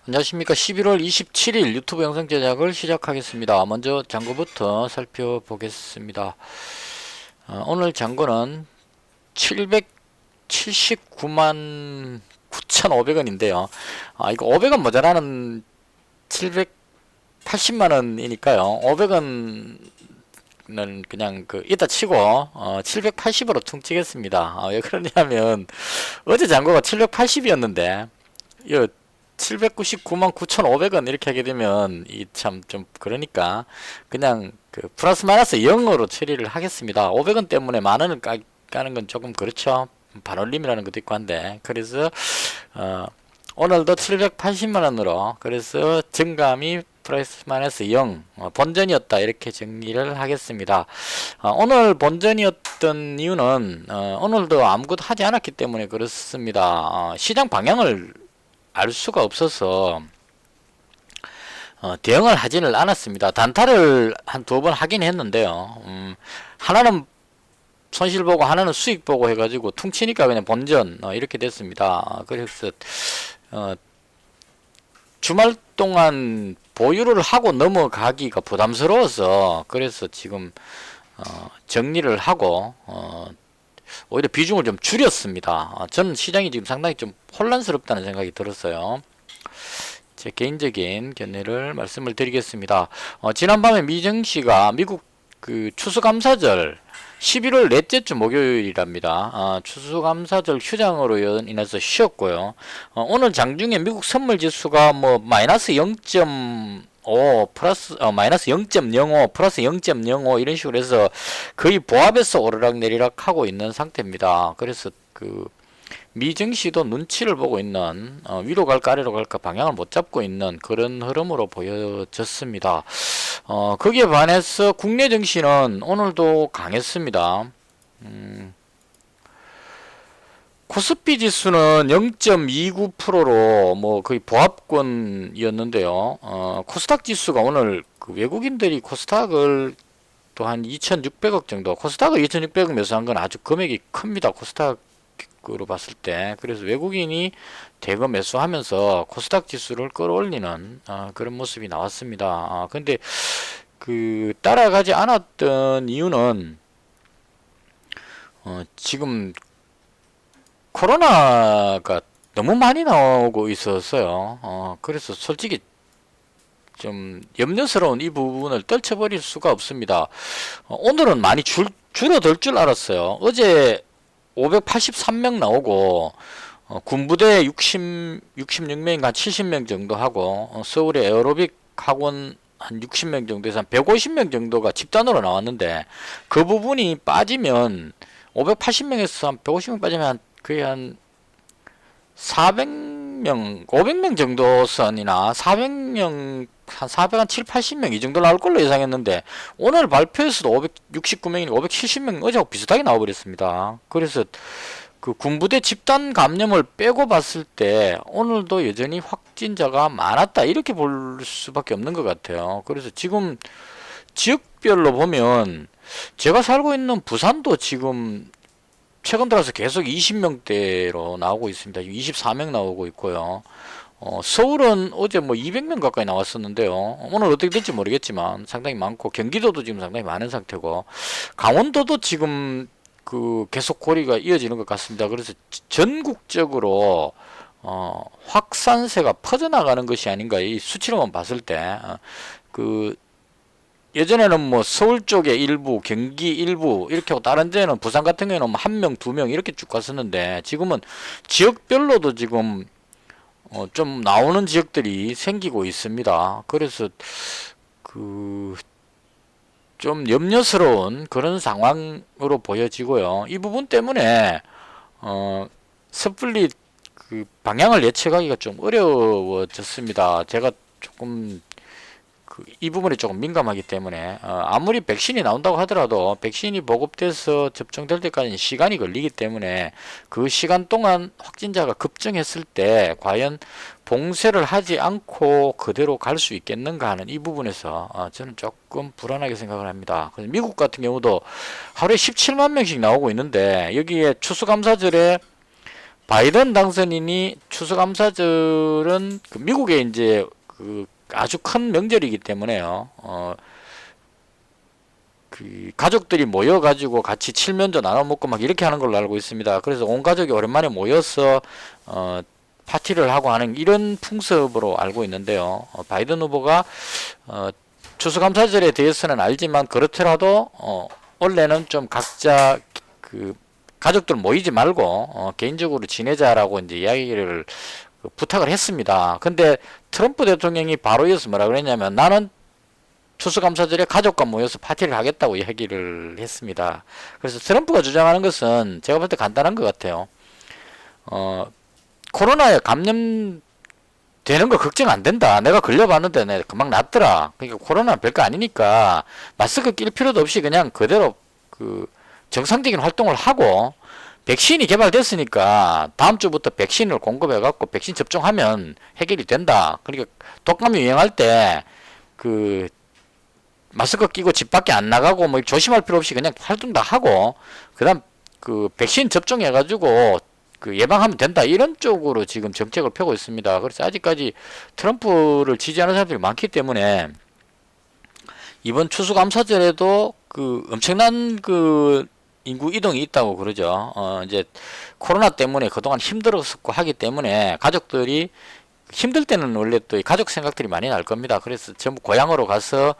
안녕하십니까. 11월 27일 유튜브 영상 제작을 시작하겠습니다. 먼저 잔고부터 살펴보겠습니다. 오늘 잔고는 779만 9,500원인데요. 이거 500원 모자라는 780만원이니까요. 500원은 그냥 이따 치고 780으로 퉁치겠습니다. 왜 그러냐면 어제 잔고가 780이었는데 799만 9,500원 이렇게 하게 되면 이 참 좀 그러니까 그냥 플러스 마이너스 0으로 처리를 하겠습니다. 500원 때문에 만 원을 까는 건 조금 그렇죠. 반올림이라는 것도 있고 한데 그래서 오늘도 780만 원으로 그래서 증감이 플러스 마이너스 0 본전이었다 이렇게 정리를 하겠습니다. 오늘 본전이었던 이유는 오늘도 아무것도 하지 않았기 때문에 그렇습니다. 시장 방향을 알 수가 없어서 대응을 하지는 않았습니다. 단타를 한 두 번 하긴 했는데요. 하나는 손실 보고 하나는 수익 보고 해가지고 퉁치니까 그냥 본전 이렇게 됐습니다. 그래서 주말 동안 보유를 하고 넘어가기가 부담스러워서 그래서 지금 정리를 하고 오히려 비중을 좀 줄였습니다. 저는 시장이 지금 상당히 좀 혼란스럽다는 생각이 들었어요. 제 개인적인 견해를 말씀을 드리겠습니다. 지난밤에 미정씨가 미국 추수감사절 11월 넷째 주 목요일이랍니다. 추수감사절 휴장으로 인해서 쉬었고요. 오늘 장중에 미국 선물지수가 뭐 마이너스 0.5 플러스 마이너스 0.05 플러스 0.05 이런 식으로 해서 거의 보합에서 오르락내리락 하고 있는 상태입니다. 그래서 미증시도 눈치를 보고 있는 위로 갈까 아래로 갈까 방향을 못 잡고 있는 그런 흐름으로 보여졌습니다. 거기에 반해서 국내 증시는 오늘도 강했습니다. 코스피 지수는 0.29%로 뭐 거의 보합권이었는데요. 코스닥 지수가 오늘 외국인들이 코스닥을 또 한 2,600억 정도, 코스닥을 2,600억 매수한 건 아주 금액이 큽니다. 코스닥으로 봤을 때. 그래서 외국인이 대거 매수하면서 코스닥 지수를 끌어올리는 그런 모습이 나왔습니다. 근데 따라가지 않았던 이유는 지금 코로나가 너무 많이 나오고 있었어요. 그래서 솔직히 좀 염려스러운 이 부분을 떨쳐버릴 수가 없습니다. 오늘은 많이 줄어들 줄 알았어요. 어제 583명 나오고 군부대 66명인가 한 70명 정도 하고 서울의 에어로빅 학원 한 60명 정도에서 한 150명 정도가 집단으로 나왔는데 그 부분이 빠지면 580명에서 한 150명 빠지면 거의 한 400명, 500명 정도 선이나 400명, 한 400, 한 7, 80명 이 정도 나올 걸로 예상했는데 오늘 발표에서도 569명이니까 570명 어제하고 비슷하게 나와버렸습니다. 그래서 군부대 집단 감염을 빼고 봤을 때 오늘도 여전히 확진자가 많았다 이렇게 볼 수밖에 없는 것 같아요. 그래서 지금 지역별로 보면 제가 살고 있는 부산도 지금 최근 들어서 계속 20명대로 나오고 있습니다. 24명 나오고 있고요. 서울은 어제 뭐 200명 가까이 나왔었는데요. 오늘 어떻게 될지 모르겠지만 상당히 많고 경기도도 지금 상당히 많은 상태고 강원도도 지금 계속 고리가 이어지는 것 같습니다. 그래서 전국적으로 확산세가 퍼져나가는 것이 아닌가 이 수치로만 봤을 때 예전에는 뭐 서울 쪽에 일부, 경기 일부 이렇게 하고 다른 데는 부산 같은 경우에는 한 명, 두 명 이렇게 쭉 갔었는데 지금은 지역별로도 지금 좀 나오는 지역들이 생기고 있습니다. 그래서 좀 염려스러운 그런 상황으로 보여지고요. 이 부분 때문에 섣불리 방향을 예측하기가 좀 어려워졌습니다. 제가 조금 이 부분이 조금 민감하기 때문에 아무리 백신이 나온다고 하더라도 백신이 보급돼서 접종될 때까지는 시간이 걸리기 때문에 그 시간 동안 확진자가 급증했을 때 과연 봉쇄를 하지 않고 그대로 갈 수 있겠는가 하는 이 부분에서 저는 조금 불안하게 생각을 합니다. 미국 같은 경우도 하루에 17만 명씩 나오고 있는데 여기에 추수감사절에 바이든 당선인이 추수감사절은 그 미국의 이제 그 아주 큰 명절이기 때문에요. 그 가족들이 모여가지고 같이 칠면조 나눠 먹고 막 이렇게 하는 걸로 알고 있습니다. 그래서 온 가족이 오랜만에 모여서 파티를 하고 하는 이런 풍습으로 알고 있는데요. 바이든 후보가 추수감사절에 대해서는 알지만 그렇더라도 원래는 좀 각자 그 가족들 모이지 말고 개인적으로 지내자라고 이제 이야기를 부탁을 했습니다. 근데 트럼프 대통령이 바로 이어서 뭐라 그랬냐면 나는 추수감사절에 가족과 모여서 파티를 하겠다고 이야기를 했습니다. 그래서 트럼프가 주장하는 것은 제가 볼 때 간단한 것 같아요. 코로나에 감염되는 거 걱정 안 된다. 내가 걸려봤는데 내 금방 낫더라. 그러니까 코로나는 별거 아니니까 마스크 낄 필요도 없이 그냥 그대로 그 정상적인 활동을 하고 백신이 개발됐으니까 다음 주부터 백신을 공급해 갖고 백신 접종하면 해결이 된다. 그러니까 독감이 유행할 때 그 마스크 끼고 집 밖에 안 나가고 뭐 조심할 필요 없이 그냥 활동 다 하고 그다음 그 백신 접종해 가지고 그 예방하면 된다. 이런 쪽으로 지금 정책을 펴고 있습니다. 그래서 아직까지 트럼프를 지지하는 사람들이 많기 때문에 이번 추수감사절에도 그 엄청난 그 인구 이동이 있다고 그러죠. 이제 코로나 때문에 그동안 힘들었었고 하기 때문에 가족들이 힘들 때는 원래 또 가족 생각들이 많이 날 겁니다. 그래서 전부 고향으로 가서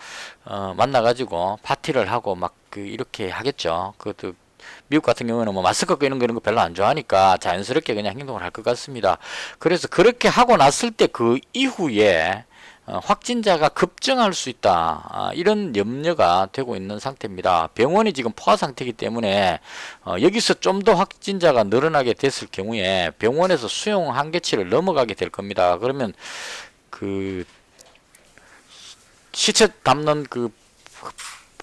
만나가지고 파티를 하고 막 그 이렇게 하겠죠. 그것도 미국 같은 경우는 뭐 마스크 끼는 거 이런 거 별로 안 좋아하니까 자연스럽게 그냥 행동을 할 것 같습니다. 그래서 그렇게 하고 났을 때 그 이후에 확진자가 급증할 수 있다. 이런 염려가 되고 있는 상태입니다. 병원이 지금 포화 상태이기 때문에 여기서 좀 더 확진자가 늘어나게 됐을 경우에 병원에서 수용 한계치를 넘어가게 될 겁니다. 그러면 그 시체 담는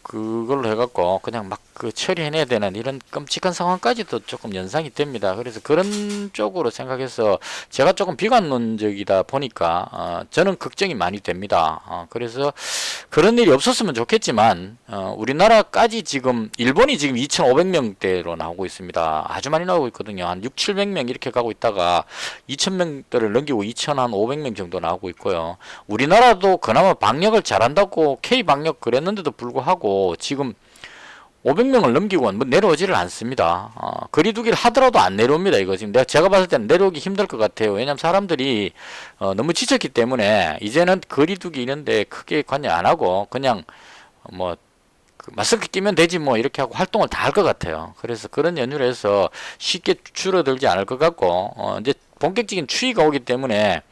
그걸로 해갖고 그냥 막 그 처리해내야 되는 이런 끔찍한 상황까지도 조금 연상이 됩니다. 그래서 그런 쪽으로 생각해서 제가 조금 비관론적이다 보니까 저는 걱정이 많이 됩니다. 그래서 그런 일이 없었으면 좋겠지만 우리나라까지 지금 일본이 지금 2,500명대로 나오고 있습니다. 아주 많이 나오고 있거든요. 한 6, 700명 이렇게 가고 있다가 2,000명대를 넘기고 2,500명 정도 나오고 있고요. 우리나라도 그나마 방역을 잘한다고 K방역 그랬는데도 불구하고 지금 500명을 넘기고 내려오지를 않습니다. 거리두기를 하더라도 안 내려옵니다. 이거 지금 제가 봤을 때는 내려오기 힘들 것 같아요. 왜냐하면 사람들이 너무 지쳤기 때문에 이제는 거리두기 이런데 크게 관여 안 하고 그냥 뭐 마스크 끼면 되지 뭐 이렇게 하고 활동을 다 할 것 같아요. 그래서 그런 연유로 해서 쉽게 줄어들지 않을 것 같고 이제 본격적인 추위가 오기 때문에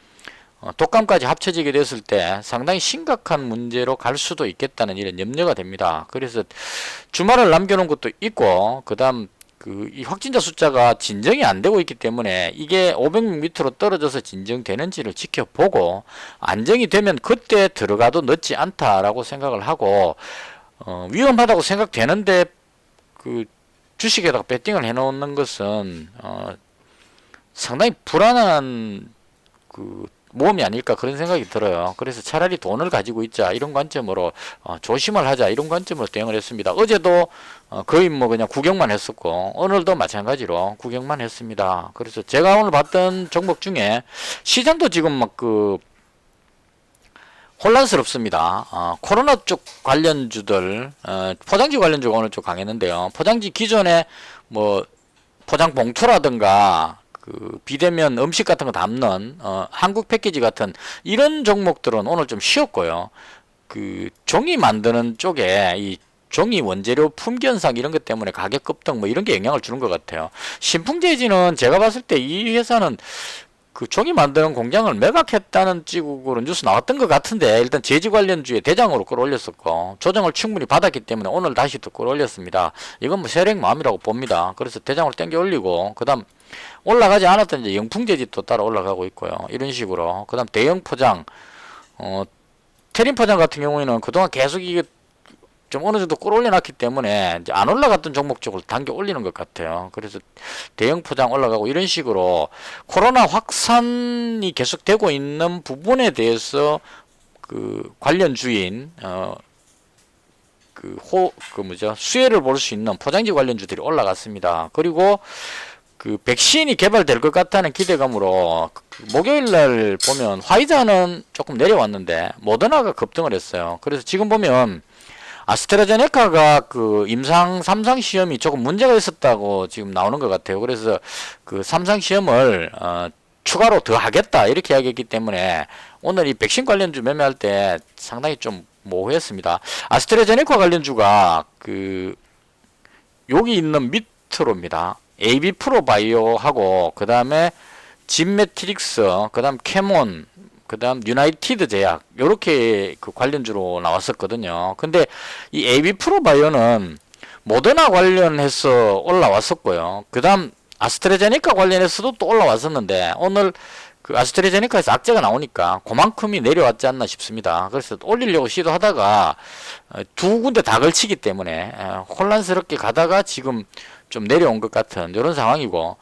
독감까지 합쳐지게 됐을 때 상당히 심각한 문제로 갈 수도 있겠다는 이런 염려가 됩니다. 그래서 주말을 남겨놓은 것도 있고 그다음 이 확진자 숫자가 진정이 안 되고 있기 때문에 이게 500명 밑으로 떨어져서 진정되는지를 지켜보고 안정이 되면 그때 들어가도 늦지 않다라고 생각을 하고 위험하다고 생각되는데 그 주식에다가 베팅을 해놓는 것은 상당히 불안한 모험이 아닐까 그런 생각이 들어요. 그래서 차라리 돈을 가지고 있자 이런 관점으로 조심을 하자 이런 관점으로 대응을 했습니다. 어제도 거의 뭐 그냥 구경만 했었고 오늘도 마찬가지로 구경만 했습니다. 그래서 제가 오늘 봤던 종목 중에 시장도 지금 막 혼란스럽습니다. 코로나 쪽 관련주들 포장지 관련주가 오늘 좀 강했는데요. 포장지 기존에 뭐 포장 봉투라든가 비대면 음식 같은 거 담는 한국 패키지 같은 이런 종목들은 오늘 좀 쉬었고요. 종이 만드는 쪽에 이 종이 원재료 품견상 이런 것 때문에 가격 급등 뭐 이런 게 영향을 주는 것 같아요. 신풍재지는 제가 봤을 때 이 회사는 종이 만드는 공장을 매각했다는 쪽으로 뉴스 나왔던 것 같은데 일단 재지 관련주에 대장으로 끌어올렸었고 조정을 충분히 받았기 때문에 오늘 다시 또 끌어올렸습니다. 이건 뭐 세력 마음이라고 봅니다. 그래서 대장으로 땡겨 올리고 그 다음 올라가지 않았던 이제 영풍재지 또 따라 올라가고 있고요. 이런 식으로 그 다음 대형 포장 테린 포장 같은 경우에는 그동안 계속 이게 좀 어느 정도 끌어올려 놨기 때문에 이제 안 올라갔던 종목 쪽을 당겨 올리는 것 같아요. 그래서 대형 포장 올라가고 이런 식으로 코로나 확산이 계속되고 있는 부분에 대해서 관련주인 수혜를 볼 수 있는 포장지 관련주들이 올라갔습니다. 그리고 그 백신이 개발될 것 같다는 기대감으로 목요일 날 보면 화이자는 조금 내려왔는데 모더나가 급등을 했어요. 그래서 지금 보면 아스트라제네카가 그 임상 3상 시험이 조금 문제가 있었다고 지금 나오는 것 같아요. 그래서 그 3상 시험을 추가로 더 하겠다 이렇게 이야기했기 때문에 오늘 이 백신 관련주 매매할 때 상당히 좀 모호했습니다. 아스트라제네카 관련주가 그 여기 있는 밑으로입니다. AB 프로바이오하고 그 다음에 진메트릭스, 그 다음 캐몬, 그 다음 유나이티드 제약 요렇게 그 관련주로 나왔었거든요. 근데 이 AB 프로바이오는 모더나 관련해서 올라왔었고요. 그 다음 아스트라제네카 관련해서도 또 올라왔었는데 오늘 그 아스트라제네카에서 악재가 나오니까 그만큼이 내려왔지 않나 싶습니다. 그래서 올리려고 시도하다가 두 군데 다 걸치기 때문에 혼란스럽게 가다가 지금 좀 내려온 것 같은 이런 상황이고,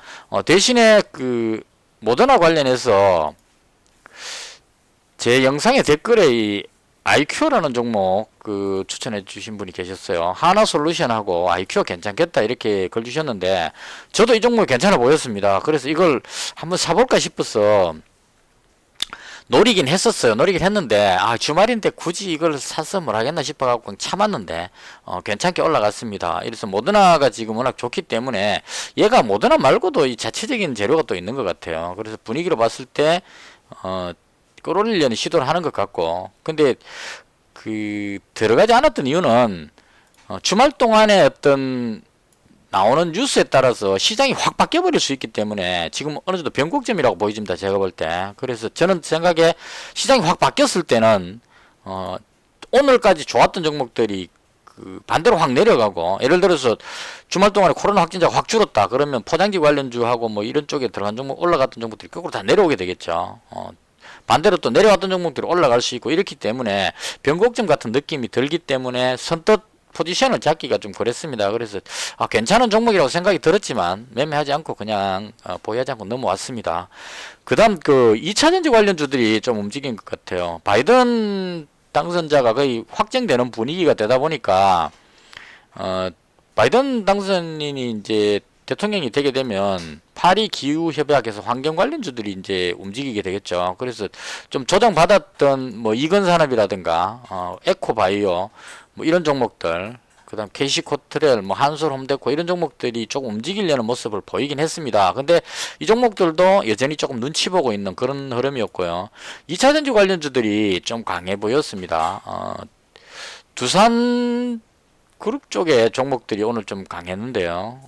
대신에 그 모더나 관련해서 제 영상의 댓글에 이 IQ라는 종목 그 추천해 주신 분이 계셨어요. 하나솔루션하고 IQ 괜찮겠다 이렇게 글 주셨는데 저도 이 종목이 괜찮아 보였습니다. 그래서 이걸 한번 사볼까 싶어서 노리긴 했었어요. 노리긴 했는데 주말인데 굳이 이걸 사서 뭘 하겠나 싶어갖고 참았는데 괜찮게 올라갔습니다. 이래서 모더나가 지금 워낙 좋기 때문에 얘가 모더나 말고도 이 자체적인 재료가 또 있는 것 같아요. 그래서 분위기로 봤을 때 끌어올리려는 시도를 하는 것 같고, 근데 그 들어가지 않았던 이유는 주말 동안에 어떤 나오는 뉴스에 따라서 시장이 확 바뀌어 버릴 수 있기 때문에 지금 어느 정도 변곡점이라고 보여집니다. 제가 볼 때. 그래서 저는 생각에 시장이 확 바뀌었을 때는 오늘까지 좋았던 종목들이 그 반대로 확 내려가고, 예를 들어서 주말 동안에 코로나 확진자가 확 줄었다 그러면 포장지 관련주하고 뭐 이런 쪽에 들어간 종목, 올라갔던 종목들이 거꾸로 다 내려오게 되겠죠. 반대로 또 내려왔던 종목들이 올라갈 수 있고 이렇기 때문에 변곡점 같은 느낌이 들기 때문에 선뜻 포지션을 잡기가 좀 그랬습니다. 그래서 괜찮은 종목이라고 생각이 들었지만 매매하지 않고 그냥 보유하지 않고 넘어왔습니다. 그 다음 그 2차전지 관련주들이 좀 움직인 것 같아요. 바이든 당선자가 거의 확정되는 분위기가 되다 보니까 바이든 당선인이 이제 대통령이 되게 되면 파리 기후협약에서 환경 관련주들이 이제 움직이게 되겠죠. 그래서 좀 조정받았던 뭐 이건산업이라든가 에코바이오 뭐 이런 종목들, 그다음 KC코트렐, 뭐 한솔홈데코 이런 종목들이 조금 움직이려는 모습을 보이긴 했습니다. 근데 이 종목들도 여전히 조금 눈치 보고 있는 그런 흐름이었고요. 2차전지 관련주들이 좀 강해 보였습니다. 두산 그룹 쪽의 종목들이 오늘 좀 강했는데요.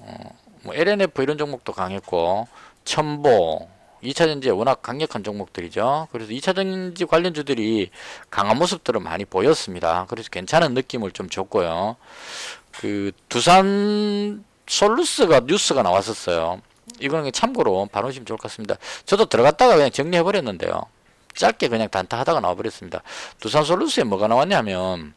뭐 LNF 이런 종목도 강했고, 첨보, 2차전지에 워낙 강력한 종목들이죠. 그래서 2차전지 관련주들이 강한 모습들을 많이 보였습니다. 그래서 괜찮은 느낌을 좀 줬고요. 그 두산 솔루스가 뉴스가 나왔었어요. 이거는 참고로 봐놓으시면 좋을 것 같습니다. 저도 들어갔다가 그냥 정리해 버렸는데요. 짧게 그냥 단타하다가 나와버렸습니다. 두산 솔루스에 뭐가 나왔냐면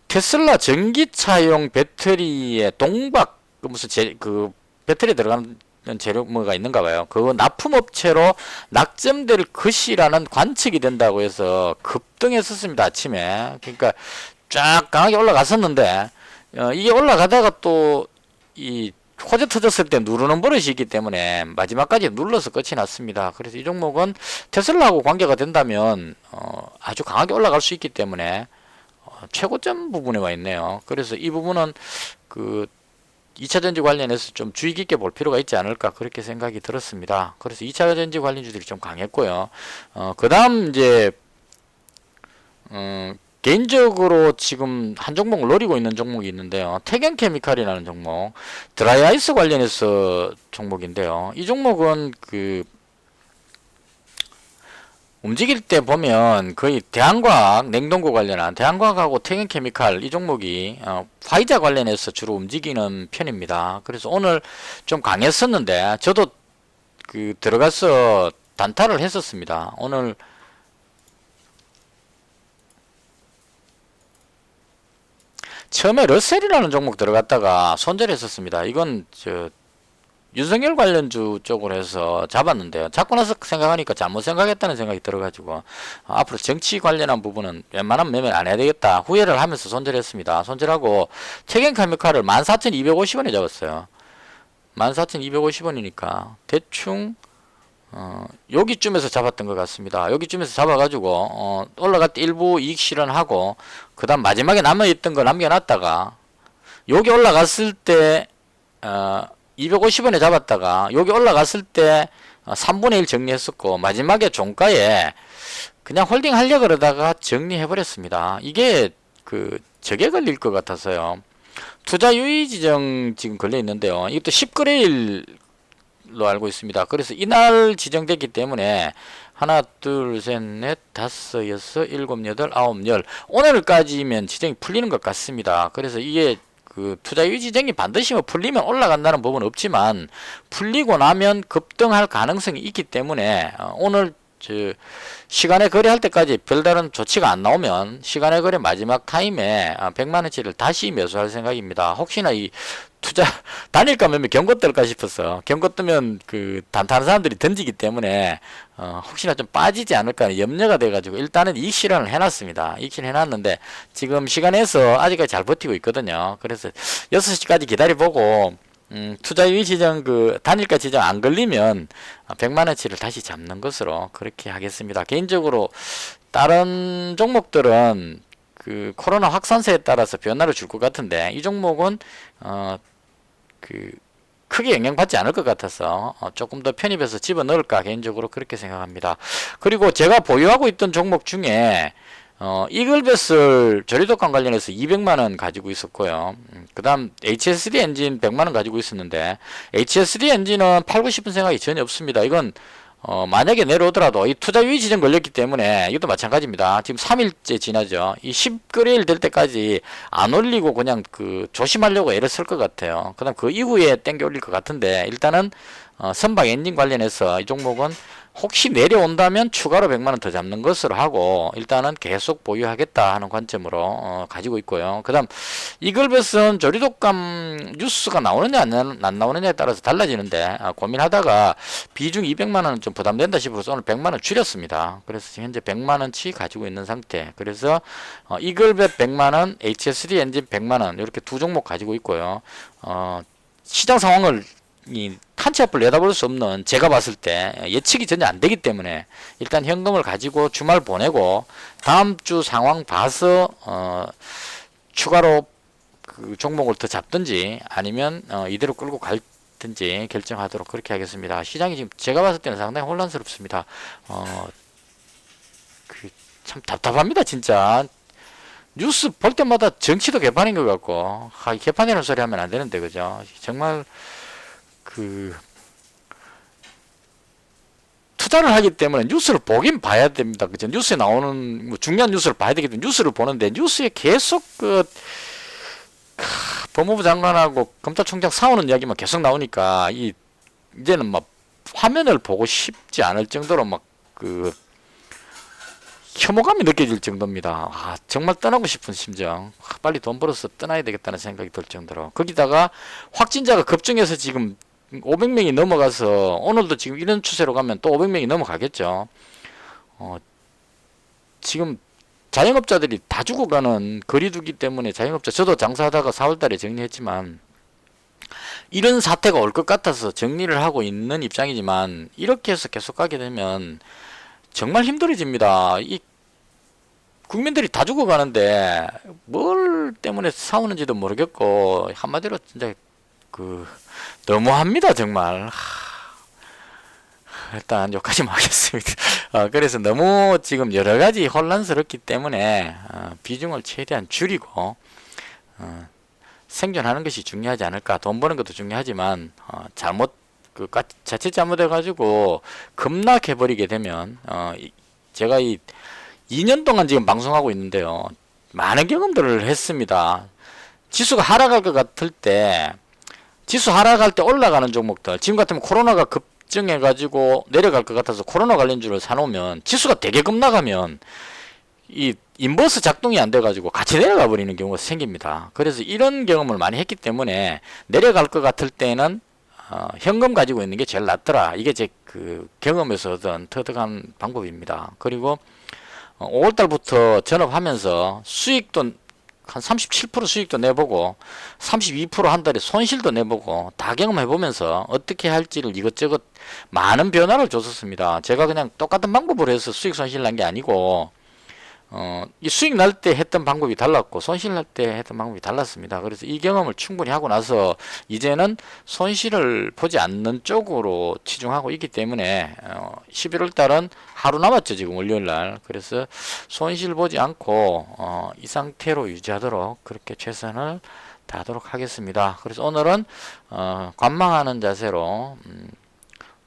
테슬라 전기차용 배터리에 동박 무슨 그 배터리 들어가는 재료 뭐가 있는가 봐요. 그 납품업체로 낙점될 것이라는 관측이 된다고 해서 급등했었습니다. 아침에. 그러니까 쫙 강하게 올라갔었는데 이게 올라가다가 또 이 호재 터졌을 때 누르는 버릇이 있기 때문에 마지막까지 눌러서 끝이 났습니다. 그래서 이 종목은 테슬라하고 관계가 된다면 아주 강하게 올라갈 수 있기 때문에 최고점 부분에 와 있네요. 그래서 이 부분은 그 2차전지 관련해서 좀 주의 깊게 볼 필요가 있지 않을까 그렇게 생각이 들었습니다. 그래서 2차전지 관련주들이 좀 강했고요. 그 다음 이제 개인적으로 지금 한 종목을 노리고 있는 종목이 있는데요. 태경케미칼이라는 종목, 드라이아이스 관련해서 종목인데요. 이 종목은 그 움직일 때 보면 거의 대한과학, 냉동고 관련한 대한과학하고 태경케미칼 이 종목이 화이자 관련해서 주로 움직이는 편입니다. 그래서 오늘 좀 강했었는데 저도 그 들어가서 단타를 했었습니다. 오늘 처음에 러셀이라는 종목 들어갔다가 손절했었습니다. 이건 윤석열 관련주 쪽으로 해서 잡았는데요. 잡고 나서 생각하니까 잘못 생각했다는 생각이 들어가지고 앞으로 정치 관련한 부분은 웬만하면 매매를 안 해야 되겠다 후회를 하면서 손절했습니다. 손절하고 태경케미칼을 14,250원에 잡았어요. 14,250원이니까 대충 여기쯤에서 잡았던 것 같습니다. 여기쯤에서 잡아가지고 올라갈 때 일부 이익 실현하고 그 다음 마지막에 남아있던 거 남겨놨다가 여기 올라갔을 때 250원에 잡았다가 여기 올라갔을 때 3분의 1 정리했었고 마지막에 종가에 그냥 홀딩 하려고 그러다가 정리해 버렸습니다. 이게 그 적에 걸릴 것 같아서요. 투자 유의 지정 지금 걸려 있는데요. 이것도 10거래일로 알고 있습니다. 그래서 이날 지정됐기 때문에 하나, 둘, 셋, 넷, 다섯, 여섯, 일곱, 여덟, 아홉, 열 오늘까지면 지정이 풀리는 것 같습니다. 그래서 이게 그 투자 유의 지정이 반드시 뭐 풀리면 올라간다는 법은 없지만 풀리고 나면 급등할 가능성이 있기 때문에 오늘 시간에 거래할 때까지 별다른 조치가 안 나오면 시간에 거래 마지막 타임에 100만원치를 다시 매수할 생각입니다. 혹시나 이 투자 단일가 매매 경고 뜰까 싶어서 경고 뜨면 그 단타는 사람들이 던지기 때문에 혹시나 좀 빠지지 않을까 하는 염려가 돼 가지고 일단은 이익 실현을 해놨습니다. 이익 실현 해놨는데 지금 시간에서 아직까지 잘 버티고 있거든요. 그래서 6시까지 기다려보고 투자 유의 지정 그 단일가 지정 안 걸리면 100만원치를 다시 잡는 것으로 그렇게 하겠습니다. 개인적으로 다른 종목들은 그 코로나 확산세에 따라서 변화를 줄 것 같은데 이 종목은 그 크게 영향받지 않을 것 같아서 조금 더 편입해서 집어넣을까 개인적으로 그렇게 생각합니다. 그리고 제가 보유하고 있던 종목 중에 이글베슬 조리독감 관련해서 200만원 가지고 있었고요. 그 다음 HSD 엔진 100만원 가지고 있었는데 HSD 엔진은 팔고 싶은 생각이 전혀 없습니다. 이건 만약에 내려오더라도 이 투자 유의 지정 걸렸기 때문에 이것도 마찬가지입니다. 지금 3일째 지나죠. 이 10거래일 될 때까지 안 올리고 그냥 그 조심하려고 애를 쓸 것 같아요. 그 다음 그 이후에 땡겨 올릴 것 같은데 일단은 선박 엔진 관련해서 이 종목은 혹시 내려온다면 추가로 100만원 더 잡는 것으로 하고 일단은 계속 보유하겠다 하는 관점으로 가지고 있고요. 그 다음 이글벳은 조리독감 뉴스가 나오느냐 안 나오느냐에 따라서 달라지는데 고민하다가 비중 200만원은 좀 부담된다 싶어서 오늘 100만원 줄였습니다. 그래서 지금 현재 100만원치 가지고 있는 상태. 그래서 이글벳 100만원, HSD 엔진 100만원 이렇게 두 종목 가지고 있고요. 시장 상황을 한 치 앞을 내다볼 수 없는 제가 봤을 때 예측이 전혀 안 되기 때문에 일단 현금을 가지고 주말 보내고 다음 주 상황 봐서 추가로 그 종목을 더 잡든지 아니면 이대로 끌고 갈든지 결정하도록 그렇게 하겠습니다. 시장이 지금 제가 봤을 때는 상당히 혼란스럽습니다. 참 답답합니다 진짜. 뉴스 볼 때마다 정치도 개판인 것 같고 개판이라는 소리 하면 안 되는데 그죠. 정말 투자를 하기 때문에 뉴스를 보긴 봐야 됩니다. 그죠? 뉴스에 나오는 뭐 중요한 뉴스를 봐야 되기 때문에 뉴스를 보는데 뉴스에 계속 법무부 장관하고 검찰총장 싸우는 이야기만 계속 나오니까 이제는 막 화면을 보고 싶지 않을 정도로 막 혐오감이 느껴질 정도입니다. 정말 떠나고 싶은 심정. 빨리 돈 벌어서 떠나야 되겠다는 생각이 들 정도로. 거기다가 확진자가 급증해서 지금 500명이 넘어가서 오늘도 지금 이런 추세로 가면 또 500명이 넘어가겠죠. 지금 자영업자들이 다 죽어가는 거리두기 때문에 자영업자 저도 장사하다가 4월달에 정리했지만 이런 사태가 올 것 같아서 정리를 하고 있는 입장이지만 이렇게 해서 계속 가게 되면 정말 힘들어집니다. 이 국민들이 다 죽어가는데 뭘 때문에 싸우는지도 모르겠고 한마디로 진짜 너무합니다 정말. 일단 여기까지 하겠습니다. 그래서 너무 지금 여러가지 혼란스럽기 때문에 비중을 최대한 줄이고 생존하는 것이 중요하지 않을까. 돈 버는 것도 중요하지만 자칫 잘못해가지고 급락해버리게 되면 제가 2년 동안 지금 방송하고 있는데요. 많은 경험들을 했습니다. 지수가 하락할 것 같을 때 지수 하락할 때 올라가는 종목들 지금 같으면 코로나가 급증해가지고 내려갈 것 같아서 코로나 관련주를 사놓으면 지수가 되게 급락하면 이 인버스 작동이 안 돼가지고 같이 내려가 버리는 경우가 생깁니다. 그래서 이런 경험을 많이 했기 때문에 내려갈 것 같을 때는 현금 가지고 있는 게 제일 낫더라. 이게 제 경험에서 얻은 터득한 방법입니다. 그리고 5월달부터 전업하면서 수익도 한 37% 수익도 내보고 32%한 달에 손실도 내보고 다 경험해보면서 어떻게 할지를 이것저것 많은 변화를 줬었습니다. 제가 그냥 똑같은 방법으로 해서 수익 손실 난 게 아니고 이 수익 날 때 했던 방법이 달랐고 손실 날 때 했던 방법이 달랐습니다. 그래서 이 경험을 충분히 하고 나서 이제는 손실을 보지 않는 쪽으로 치중하고 있기 때문에 11월 달은 하루 남았죠. 지금 월요일 날. 그래서 손실 보지 않고 이 상태로 유지하도록 그렇게 최선을 다하도록 하겠습니다. 그래서 오늘은 관망하는 자세로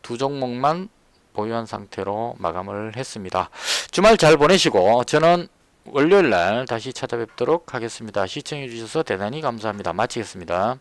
두 종목만 보유한 상태로 마감을 했습니다. 주말 잘 보내시고 저는 월요일 날 다시 찾아뵙도록 하겠습니다. 시청해 주셔서 대단히 감사합니다. 마치겠습니다.